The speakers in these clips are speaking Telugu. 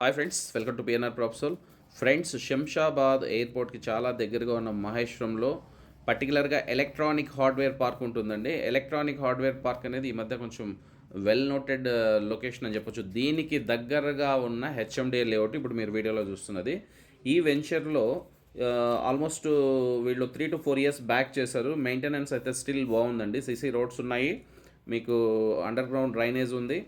Hi friends, welcome to PNR Propsol. Friends, Shamshabad ఎయిర్పోర్ట్కి చాలా దగ్గరగా ఉన్న మహేశ్వరంలో పర్టికులర్గా ఎలక్ట్రానిక్ హార్డ్వేర్ పార్క్ ఉంటుందండి. ఎలక్ట్రానిక్ హార్డ్వేర్ పార్క్ అనేది ఈ మధ్య కొంచెం వెల్ నోటెడ్ లొకేషన్ అని చెప్పొచ్చు. దీనికి దగ్గరగా ఉన్న హెచ్ఎండిఏ లేఅవుట్ ఇప్పుడు మీరు వీడియోలో చూస్తున్నది. ఈ వెంచర్లో ఆల్మోస్ట్ వీళ్ళు 3 to 4 ఇయర్స్ బ్యాక్ చేశారు. మెయింటెనెన్స్ అయితే స్టిల్ బాగుందండి. సిసి రోడ్స్ ఉన్నాయి, మీకు అండర్ గ్రౌండ్ డ్రైనేజ్ ఉంది,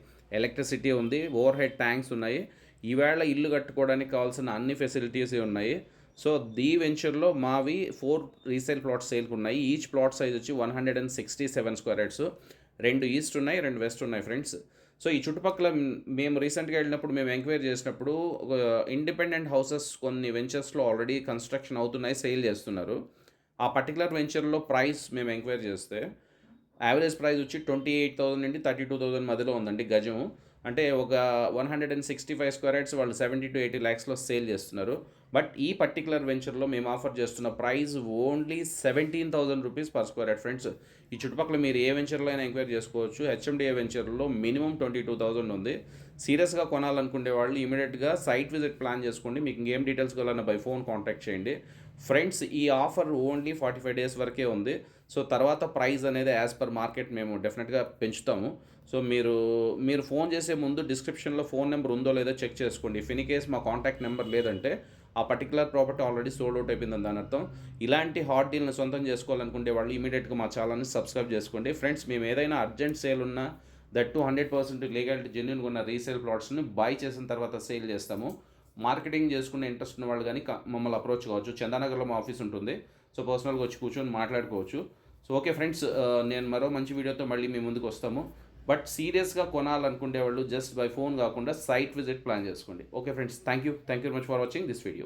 ఎలక్ట్రిసిటీ ఉంది, ఓవర్ హెడ్ ట్యాంక్స్ ఉన్నాయి. ఈవేళ ఇల్లు కట్టుకోవడానికి కావాల్సిన అన్ని ఫెసిలిటీస్ ఉన్నాయి. సో దీ వెంచర్లో మావి 4 రీసేల్ ప్లాట్స్ సేల్కి ఉన్నాయి. ఈచ్ ప్లాట్ సైజ్ వచ్చి 167 స్క్వేర్ యార్డ్స్. 2 ఈస్ట్ ఉన్నాయి, 2 వెస్ట్ ఉన్నాయి ఫ్రెండ్స్. సో ఈ చుట్టుపక్కల మేము రీసెంట్గా వెళ్ళినప్పుడు మేము ఎంక్వైరీ చేసినప్పుడు ఇండిపెండెంట్ హౌసెస్ కొన్ని వెంచర్స్లో ఆల్రెడీ కన్స్ట్రక్షన్ అవుతున్నాయి, సేల్ చేస్తున్నారు. ఆ పర్టికులర్ వెంచర్లో ప్రైస్ మేము ఎంక్వైరీ చేస్తే యావరేజ్ ప్రైస్ వచ్చి 28,000 నుండి 32,000 మధ్యలో ఉందండి గజం. అంటే ఒక 165 స్క్వేర్ యార్డ్స్ వాళ్ళు 70 to 80 ల్యాక్స్లో సేల్ చేస్తున్నారు. బట్ ఈ పర్టికులర్ వెంచర్లో మేము ఆఫర్ చేస్తున్న price only 17,000 rupees per square yard friends. ఈ చుట్టుపక్కల మీరు ఏ వెంచర్లో అయినా ఎంక్వైరీ చేసుకోవచ్చు. హెచ్ఎండిఏ వెంచర్లో మినిమం 22,000 ఉంది. సీరియస్గా కొనాలనుకునే వాళ్ళు ఇమీడియట్గా సైట్ విజిట్ ప్లాన్ చేసుకోండి. మీకు ఇంకేం డీటెయిల్స్ కావాలన్నా బై ఫోన్ కాంటాక్ట్ చేయండి ఫ్రెండ్స్. ఈ ఆఫర్ ఓన్లీ 45 డేస్ వరకే ఉంది. సో తర్వాత ప్రైస్ అనేది యాజ్ పర్ మార్కెట్ మేము డెఫినెట్గా పెంచుతాము. సో మీరు ఫోన్ చేసే ముందు డిస్క్రిప్షన్లో ఫోన్ నెంబర్ ఉందో లేదో చెక్ చేసుకోండి. ఇఫ్ ఇన్ కేస్ మా కాంటాక్ట్ నెంబర్ లేదంటే ఆ particular property already sold out అయిపోయిందని దాని అర్థం. ఇలాంటి హాట్ డీల్ని సొంతం చేసుకోవాలనుకుంటే వాళ్ళు ఇమీడియట్గా మా ఛానల్ని సబ్స్క్రైబ్ చేసుకోండి ఫ్రెండ్స్. మేము ఏదైనా అర్జెంట్ సేల్ ఉన్నా దట్ 100% లీగాలిటీ జెన్యున్గా ఉన్న రీసేల్ ప్లాట్స్ని బై చేసిన తర్వాత సేల్ చేస్తాము. మార్కెటింగ్ చేసుకునే ఇంట్రెస్ట్ ఉన్న వాళ్ళు కానీ మమ్మల్ని అప్రోచ్ కావచ్చు. చందానగర్లో మా ఆఫీస్ ఉంటుంది. సో పర్సనల్గా వచ్చి కూర్చొని మాట్లాడుకోవచ్చు. సో ఓకే ఫ్రెండ్స్, నేను మరో మంచి వీడియోతో మళ్ళీ మీ ముందుకు వస్తాము. బట్ సీరియస్గా కొనాలనుకునే వాళ్ళు జస్ట్ బై ఫోన్ కాకుండా సైట్ విజిట్ ప్లాన్ చేసుకోండి. Okay friends, thank you very much for watching this video.